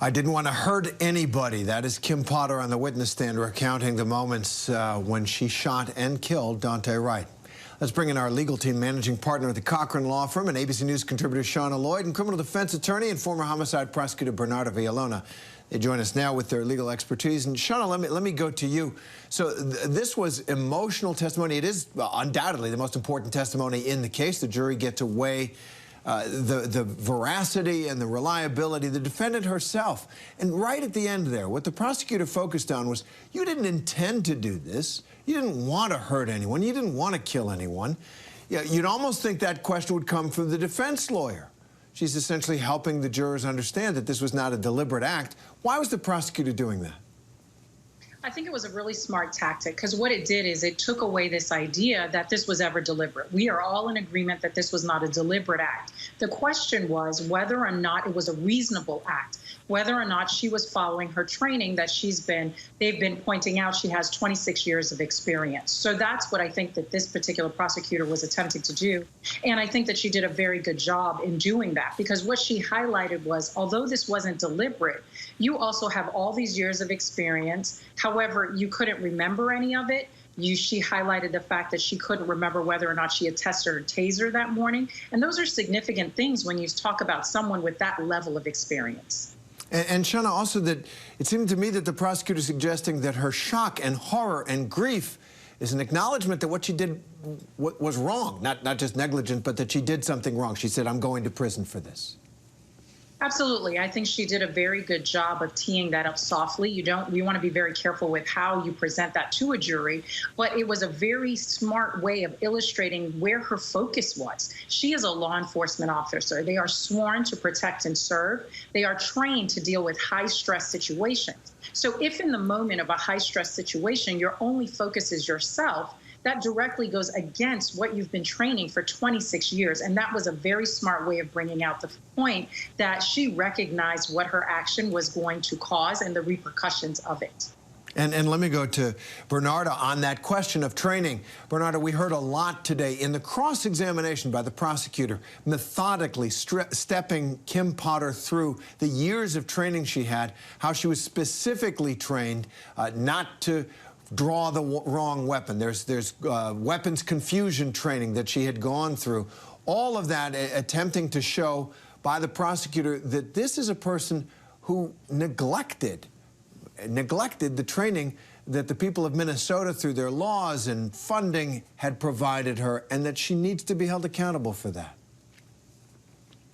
I didn't want to hurt anybody. That is Kim Potter on the witness stand recounting the moments when she shot and killed Daunte Wright. Let's bring in our legal team, managing partner at the Cochran Law Firm and ABC News contributor Channa Lloyd and criminal defense attorney and former homicide prosecutor Bernarda Villalona. They join us now with their legal expertise. And Channa, let me go to you. So this was emotional testimony. It is undoubtedly the most important testimony in the case. The jury get to weigh the veracity and the reliability, the defendant herself. And right at the end there, what the prosecutor focused on was, you didn't intend to do this. You didn't want to hurt anyone. You didn't want to kill anyone. You'd almost think that question would come from the defense lawyer. She's essentially helping the jurors understand that this was not a deliberate act. Why was the prosecutor doing that? I think it was a really smart tactic, because what it did is it took away this idea that this was ever deliberate. We are all in agreement that this was not a deliberate act. The question was whether or not it was a reasonable act, whether or not she was following her training that they've been pointing out she has 26 years of experience. So that's what I think that this particular prosecutor was attempting to do. And I think that she did a very good job in doing that, because what she highlighted was, although this wasn't deliberate, you also have all these years of experience. However, you couldn't remember any of it. She highlighted the fact that she couldn't remember whether or not she had tested her taser that morning. And those are significant things when you talk about someone with that level of experience. And Channa, also that it seemed to me that the prosecutor suggesting that her shock and horror and grief is an acknowledgement that what she did was wrong, not just negligent, but that she did something wrong. She said, I'm going to prison for this. Absolutely. I think she did a very good job of teeing that up softly. You want to be very careful with how you present that to a jury, but it was a very smart way of illustrating where her focus was. She is a law enforcement officer. They are sworn to protect and serve. They are trained to deal with high-stress situations. So if in the moment of a high-stress situation, your only focus is yourself, that directly goes against what you've been training for 26 years. And that was a very smart way of bringing out the point that she recognized what her action was going to cause and the repercussions of it. And let me go to Bernarda on that question of training. Bernarda, we heard a lot today in the cross-examination by the prosecutor, methodically stepping Kim Potter through the years of training she had, how she was specifically trained not to draw the wrong weapon. There's weapons confusion training that she had gone through. All of that attempting to show by the prosecutor that this is a person who neglected the training that the people of Minnesota through their laws and funding had provided her, and that she needs to be held accountable for that.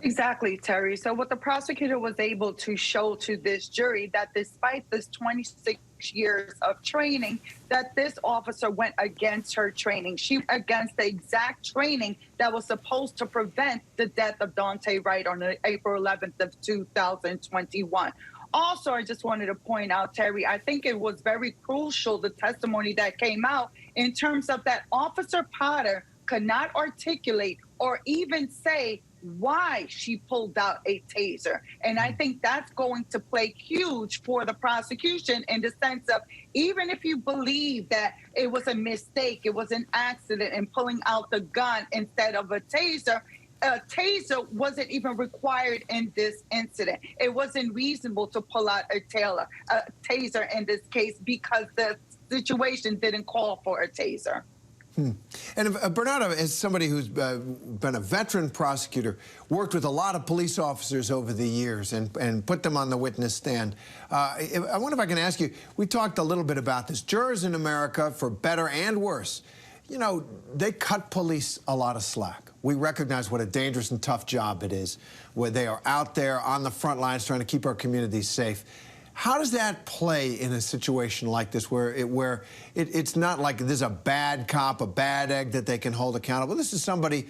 Exactly, Terry. So what the prosecutor was able to show to this jury, that despite this 26 years of training, that this officer went against her training. She went against the exact training that was supposed to prevent the death of Daunte Wright on April 11th of 2021. Also, I just wanted to point out, Terry, I think it was very crucial, the testimony that came out, in terms of that Officer Potter could not articulate or even say why she pulled out a taser. And I think that's going to play huge for the prosecution, in the sense of, even if you believe that it was a mistake, it was an accident in pulling out the gun instead of a taser wasn't even required in this incident. It wasn't reasonable to pull out a taser in this case, because the situation didn't call for a taser. And Bernarda, as somebody who's been a veteran prosecutor, worked with a lot of police officers over the years and put them on the witness stand, I wonder if I can ask you, we talked a little bit about this. Jurors in America, for better and worse, you know, they cut police a lot of slack. We recognize what a dangerous and tough job it is, where they are out there on the front lines trying to keep our communities safe. How does that play in a situation like this, where it's not like there's a bad cop, a bad egg that they can hold accountable? This is somebody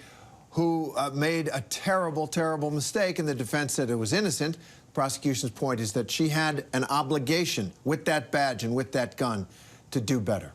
who made a terrible, terrible mistake, and the defense said it was innocent. The prosecution's point is that she had an obligation with that badge and with that gun to do better.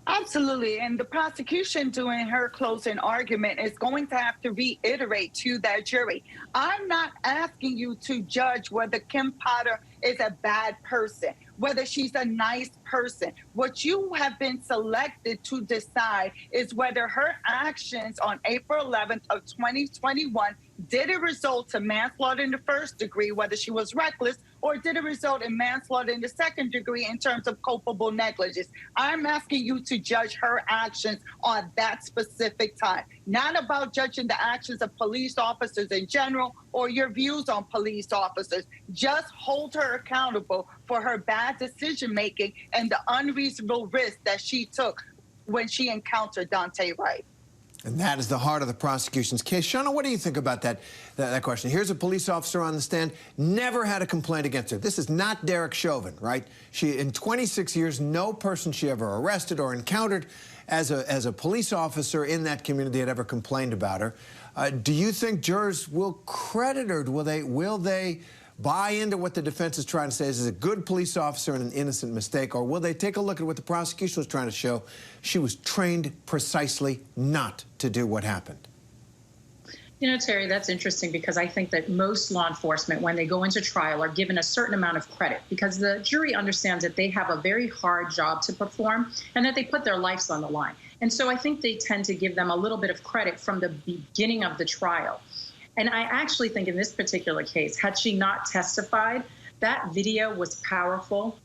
Absolutely. And the prosecution, during her closing argument, is going to have to reiterate to that jury, I'm not asking you to judge whether Kim Potter is a bad person, whether she's a nice person. What you have been selected to decide is whether her actions on April 11th of 2021 did it result to manslaughter in the first degree, whether she was reckless, or did it result in manslaughter in the second degree in terms of culpable negligence? I'm asking you to judge her actions on that specific time, not about judging the actions of police officers in general or your views on police officers. Just hold her accountable for her bad decision-making and the unreasonable risk that she took when she encountered Daunte Wright. And that is the heart of the prosecution's case. Channa, what do you think about that question? Here's a police officer on the stand, never had a complaint against her. This is not Derek Chauvin, right? She, in 26 years, no person she ever arrested or encountered as a police officer in that community had ever complained about her. Do you think jurors will credit her? Will they buy into what the defense is trying to say is a good police officer and an innocent mistake, or will they take a look at what the prosecution was trying to show? She was trained precisely not to do what happened. You know, Terry, that's interesting because I think that most law enforcement, when they go into trial, are given a certain amount of credit because the jury understands that they have a very hard job to perform and that they put their lives on the line. And so I think they tend to give them a little bit of credit from the beginning of the trial. And I actually think in this particular case, had she not testified, that video was powerful.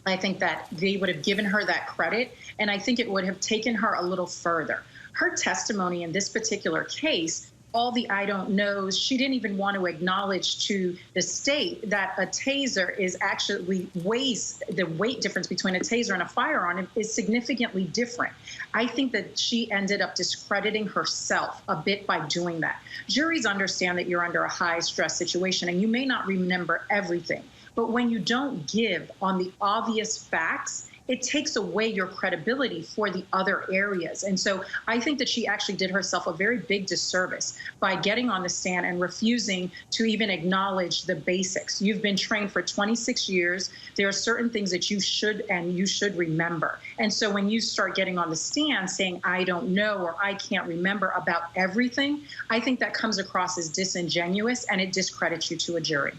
I think that they would have given her that credit, and I think it would have taken her a little further. Her testimony in this particular case, all the I don't knows, she didn't even want to acknowledge to the state that a taser is actually the weight difference between a taser and a firearm is significantly different. I think that she ended up discrediting herself a bit by doing that. Juries understand that you're under a high stress situation and you may not remember everything, but when you don't give on the obvious facts, it takes away your credibility for the other areas. And so I think that she actually did herself a very big disservice by getting on the stand and refusing to even acknowledge the basics. You've been trained for 26 years. There are certain things that you should remember. And so when you start getting on the stand saying, I don't know, or I can't remember about everything, I think that comes across as disingenuous and it discredits you to a jury.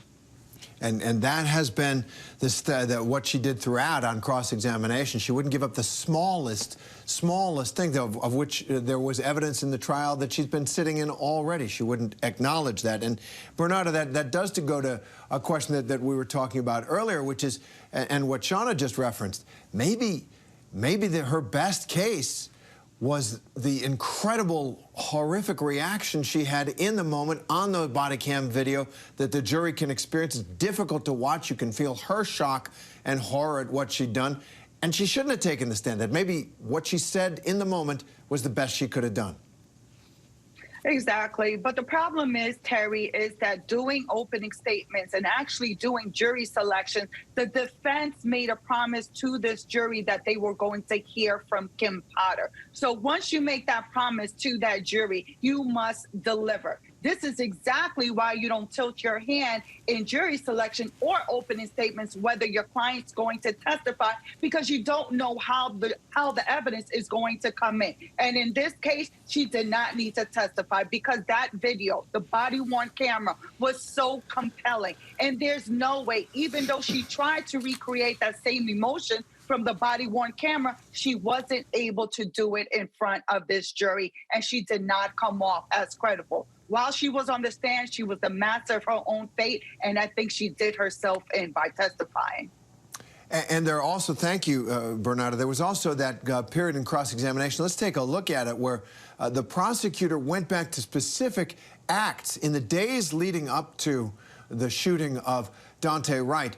And that has been what she did throughout on cross-examination. She wouldn't give up the smallest thing of which there was evidence in the trial that she's been sitting in already. She wouldn't acknowledge that. And Bernarda, that does go to a question that we were talking about earlier, which is, and what Channa just referenced, maybe her best case was the incredible, horrific reaction she had in the moment on the body cam video that the jury can experience. It's difficult to watch. You can feel her shock and horror at what she'd done. And she shouldn't have taken the stand. That maybe what she said in the moment was the best she could have done. Exactly. But the problem is, Terry, is that doing opening statements and actually doing jury selection, the defense made a promise to this jury that they were going to hear from Kim Potter. So once you make that promise to that jury, you must deliver. This is exactly why you don't tilt your hand in jury selection or opening statements, whether your client's going to testify, because you don't know how the evidence is going to come in. And in this case, she did not need to testify because that video, the body-worn camera, was so compelling. And there's no way, even though she tried to recreate that same emotion from the body-worn camera, she wasn't able to do it in front of this jury, and she did not come off as credible. While she was on the stand, she was the master of her own fate, and I think she did herself in by testifying. And there are also, thank you, Bernarda, there was also that period in cross-examination. Let's take a look at it where the prosecutor went back to specific acts in the days leading up to the shooting of Daunte Wright.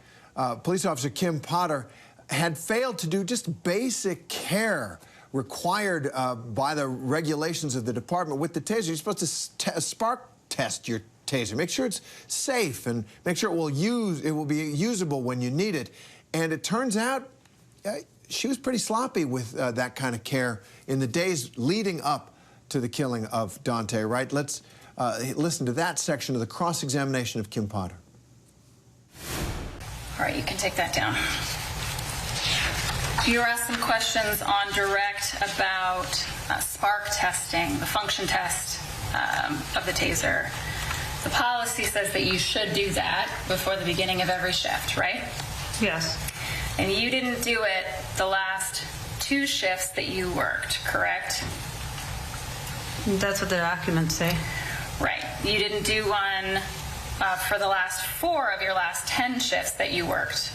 Police officer Kim Potter had failed to do just basic care required by the regulations of the department with the taser. You're supposed to spark test your taser, make sure it's safe, and make sure it will be usable when you need it. And it turns out she was pretty sloppy with that kind of care in the days leading up to the killing of Daunte Wright. Let's listen to that section of the cross-examination of Kim Potter. All right, you can take that down. You were asked some questions on direct about spark testing, the function test of the taser. The policy says that you should do that before the beginning of every shift, right? Yes. And you didn't do it the last 2 shifts that you worked, correct? That's what the documents say. Right. You didn't do one for the last 4 of your last 10 shifts that you worked,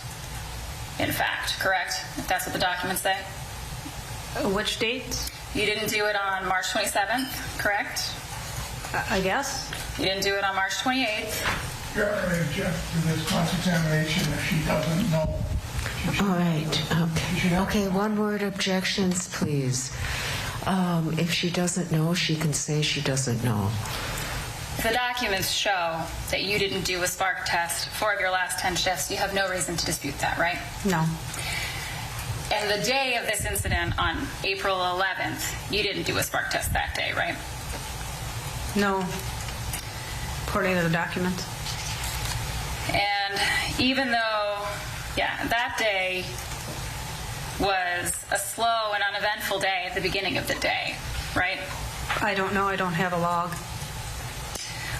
in fact, correct? That's what the documents say? Which dates? You didn't do it on March 27th, correct? I guess. You didn't do it on March 28th. Your Honor, I object to this cross-examination if she doesn't know. All right. Okay, one-word objections, please. If she doesn't know, she can say she doesn't know. The documents show that you didn't do a spark test 4 of your last 10 shifts. You have no reason to dispute that, right? No. And the day of this incident on April 11th, you didn't do a spark test that day, right? No. According to the documents. And even though, that day was a slow and uneventful day at the beginning of the day, right? I don't know. I don't have a log.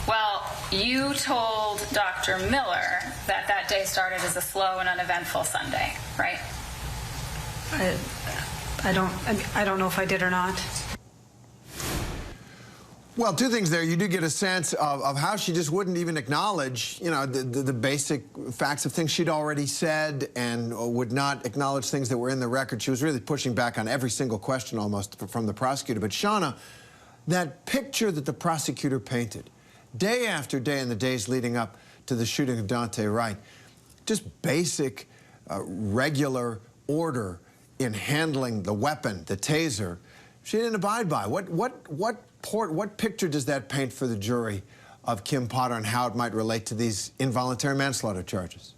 Well, you told Dr. Miller that that day started as a slow and uneventful Sunday, right? I don't know if I did or not. Well, 2 things there. You do get a sense of how she just wouldn't even acknowledge, the basic facts of things she'd already said, and would not acknowledge things that were in the record. She was really pushing back on every single question almost from the prosecutor. But Channa, that picture that the prosecutor painted day after day in the days leading up to the shooting of Daunte Wright, just basic, regular order in handling the weapon, the taser, she didn't abide by. What picture does that paint for the jury of Kim Potter and how it might relate to these involuntary manslaughter charges?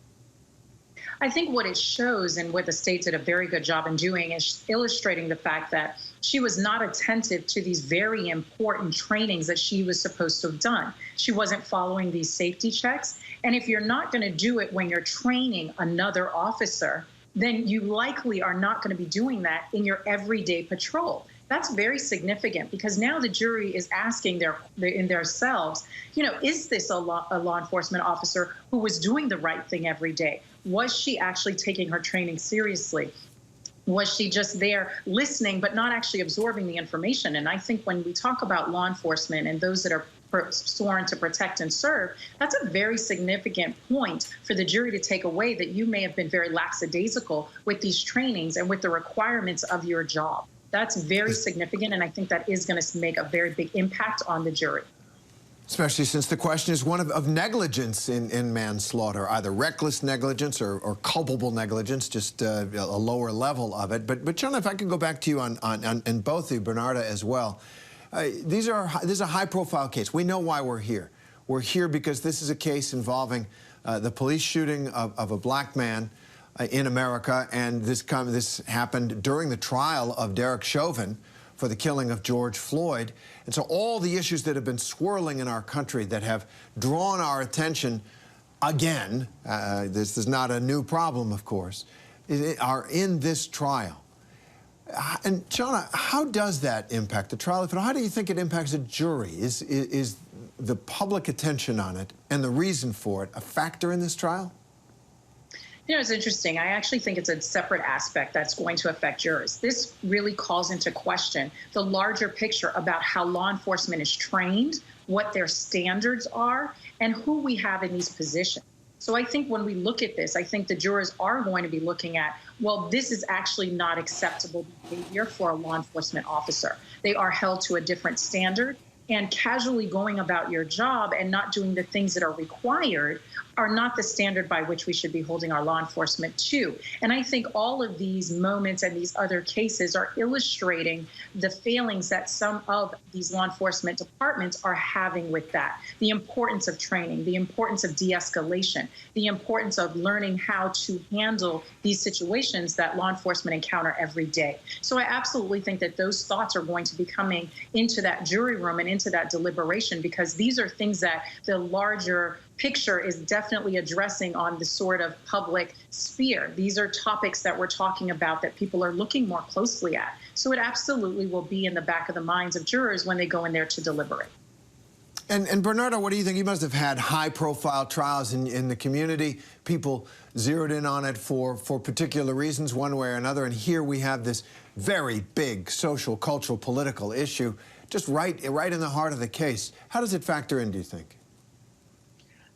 I think what it shows, and what the state did a very good job in doing, is illustrating the fact that she was not attentive to these very important trainings that she was supposed to have done. She wasn't following these safety checks. And if you're not going to do it when you're training another officer, then you likely are not going to be doing that in your everyday patrol. That's very significant, because now the jury is asking themselves, is this a law enforcement officer who was doing the right thing every day? Was she actually taking her training seriously? Was she just there listening but not actually absorbing the information? And I think when we talk about law enforcement and those that are sworn to protect and serve, that's a very significant point for the jury to take away, that you may have been very lackadaisical with these trainings and with the requirements of your job. That's very significant, and I think that is going to make a very big impact on the jury. Especially since the question is one of negligence in manslaughter, either reckless negligence or culpable negligence, just a lower level of it. But Channa, if I could go back to you on both of you, Bernarda as well. This is a high-profile case. We know why we're here. We're here because this is a case involving the police shooting of a black man in America, and this happened during the trial of Derek Chauvin for the killing of George Floyd. And so all the issues that have been swirling in our country that have drawn our attention again, this is not a new problem, of course, are in this trial. And Channa, how does that impact the trial? How do you think it impacts a jury? Is the public attention on it and the reason for it a factor in this trial? It's interesting. I actually think it's a separate aspect that's going to affect jurors. This really calls into question the larger picture about how law enforcement is trained, what their standards are, and who we have in these positions. So I think when we look at this, I think the jurors are going to be looking at, well, this is actually not acceptable behavior for a law enforcement officer. They are held to a different standard, and casually going about your job and not doing the things that are required are not the standard by which we should be holding our law enforcement to. And I think all of these moments and these other cases are illustrating the failings that some of these law enforcement departments are having with that. The importance of training, the importance of de-escalation, the importance of learning how to handle these situations that law enforcement encounter every day. So I absolutely think that those thoughts are going to be coming into that jury room and into that deliberation, because these are things that the larger picture is definitely addressing on the sort of public sphere. These are topics that we're talking about that people are looking more closely at. So it absolutely will be in the back of the minds of jurors when they go in there to deliberate. And Bernarda, what do you think? You must have had high-profile trials in the community. People zeroed in on it for particular reasons, one way or another. And here we have this very big social, cultural, political issue, just right in the heart of the case. How does it factor in, do you think?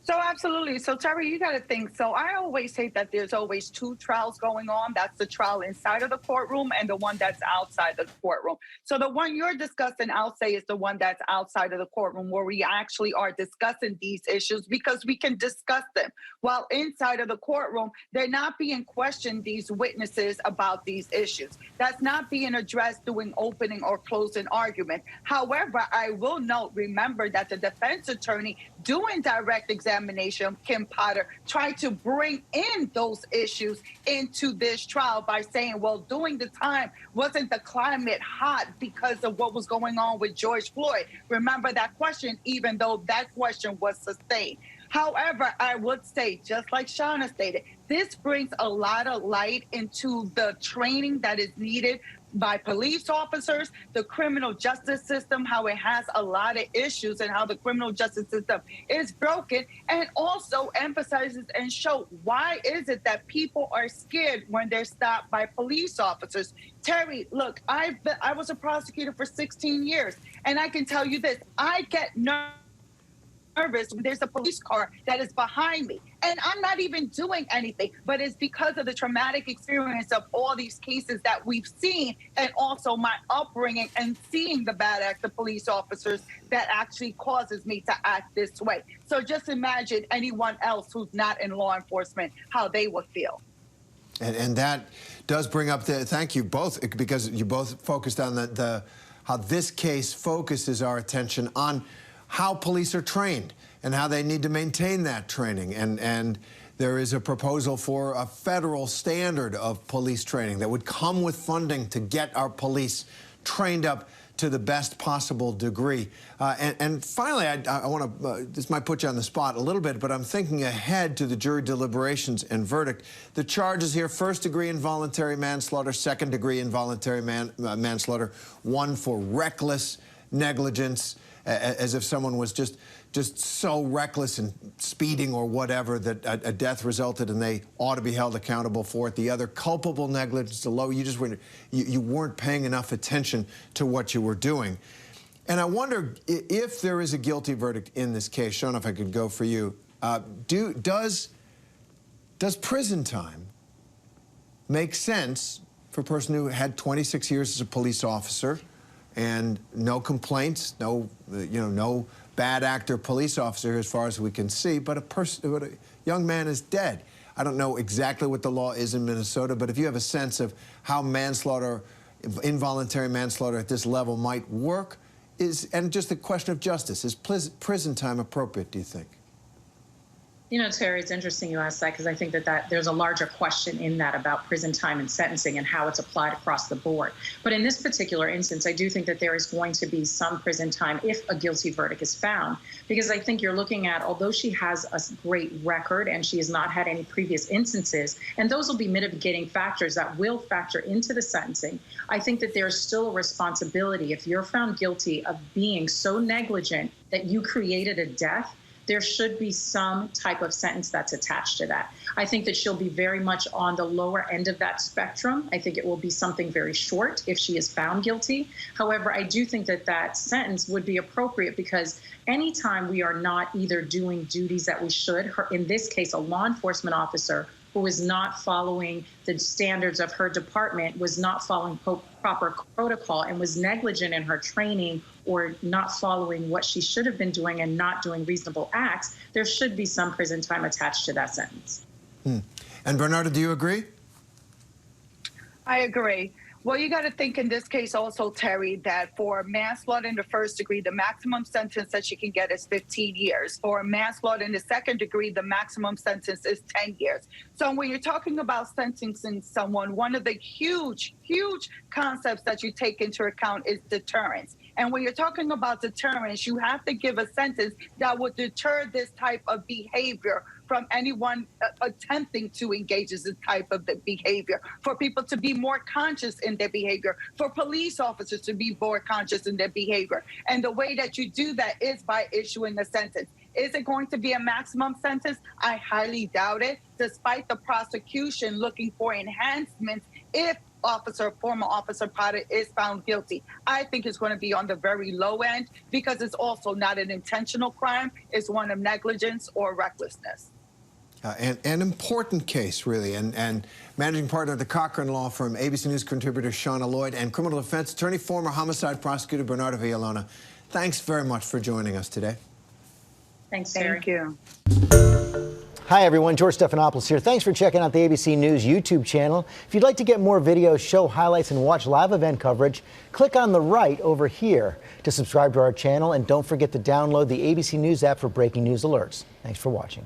So absolutely. So Terry, you got to think. So I always say that there's always two trials going on. That's the trial inside of the courtroom and the one that's outside the courtroom. So the one you're discussing, I'll say, is the one that's outside of the courtroom, where we actually are discussing these issues because we can discuss them. While inside of the courtroom, they're not being questioned, these witnesses, about these issues. That's not being addressed during opening or closing argument. However, I will note, remember that the defense attorney doing direct examination, Kim Potter, tried to bring in those issues into this trial by saying, well, during the time, wasn't the climate hot because of what was going on with George Floyd? Remember that question, even though that question was sustained. However, I would say, just like Channa stated, this brings a lot of light into the training that is needed by police officers, the criminal justice system, how it has a lot of issues and how the criminal justice system is broken, and also emphasizes and show why is it that people are scared when they're stopped by police officers. Terry, look, I was a prosecutor for 16 years, and I can tell you this, I get nervous when there's a police car that is behind me. And I'm not even doing anything, but it's because of the traumatic experience of all these cases that we've seen, and also my upbringing and seeing the bad acts of police officers that actually causes me to act this way. So just imagine anyone else who's not in law enforcement, how they would feel. And that does bring up thank you both, because you both focused on how this case focuses our attention on how police are trained and how they need to maintain that training. And there is a proposal for a federal standard of police training that would come with funding to get our police trained up to the best possible degree. And finally, I want to, this might put you on the spot a little bit, but I'm thinking ahead to the jury deliberations and verdict. The charges here: first-degree involuntary manslaughter, second-degree involuntary manslaughter, one for reckless negligence, as if someone was just so reckless and speeding or whatever that a death resulted and they ought to be held accountable for it. The other, culpable negligence, the low, you weren't paying enough attention to what you were doing. And I wonder if there is a guilty verdict in this case. Channa, if I could go for you, does prison time make sense for a person who had 26 years as a police officer and no complaints, no bad actor police officer as far as we can see, but a young man is dead? I don't know exactly what the law is in Minnesota, but if you have a sense of how manslaughter, involuntary manslaughter at this level might work, and just the question of justice, is prison time appropriate, do you think? You know, Terry, it's interesting you asked that, because I think that there's a larger question in that about prison time and sentencing and how it's applied across the board. But in this particular instance, I do think that there is going to be some prison time if a guilty verdict is found, because I think you're looking at, although she has a great record and she has not had any previous instances, and those will be mitigating factors that will factor into the sentencing, I think that there's still a responsibility if you're found guilty of being so negligent that you created a death. There should be some type of sentence that's attached to that. I think that she'll be very much on the lower end of that spectrum. I think it will be something very short if she is found guilty. However, I do think that that sentence would be appropriate, because anytime we are not either doing duties that we should, in this case, a law enforcement officer who was not following the standards of her department, was not following proper protocol, and was negligent in her training or not following what she should have been doing and not doing reasonable acts, there should be some prison time attached to that sentence. And Bernarda, do you agree? I agree. Well, you got to think in this case also, Terry, that for manslaughter in the first degree, the maximum sentence that she can get is 15 years. For manslaughter in the second degree, the maximum sentence is 10 years. So when you're talking about sentencing someone, one of the huge concepts that you take into account is deterrence. And when you're talking about deterrence, you have to give a sentence that would deter this type of behavior from anyone attempting to engage in this type of behavior, for people to be more conscious in their behavior, for police officers to be more conscious in their behavior. And the way that you do that is by issuing a sentence. Is it going to be a maximum sentence? I highly doubt it, despite the prosecution looking for enhancements if former Officer Potter is found guilty. I think it's going to be on the very low end because it's also not an intentional crime. It's one of negligence or recklessness. An important case, really, and managing partner at the Cochran Law Firm, ABC News contributor Channa Lloyd, and criminal defense attorney, former homicide prosecutor Bernarda Villalona. Thanks very much for joining us today. Thanks, Terry. Thank you. Hi, everyone. George Stephanopoulos here. Thanks for checking out the ABC News YouTube channel. If you'd like to get more videos, show highlights, and watch live event coverage, click on the right over here to subscribe to our channel. And don't forget to download the ABC News app for breaking news alerts. Thanks for watching.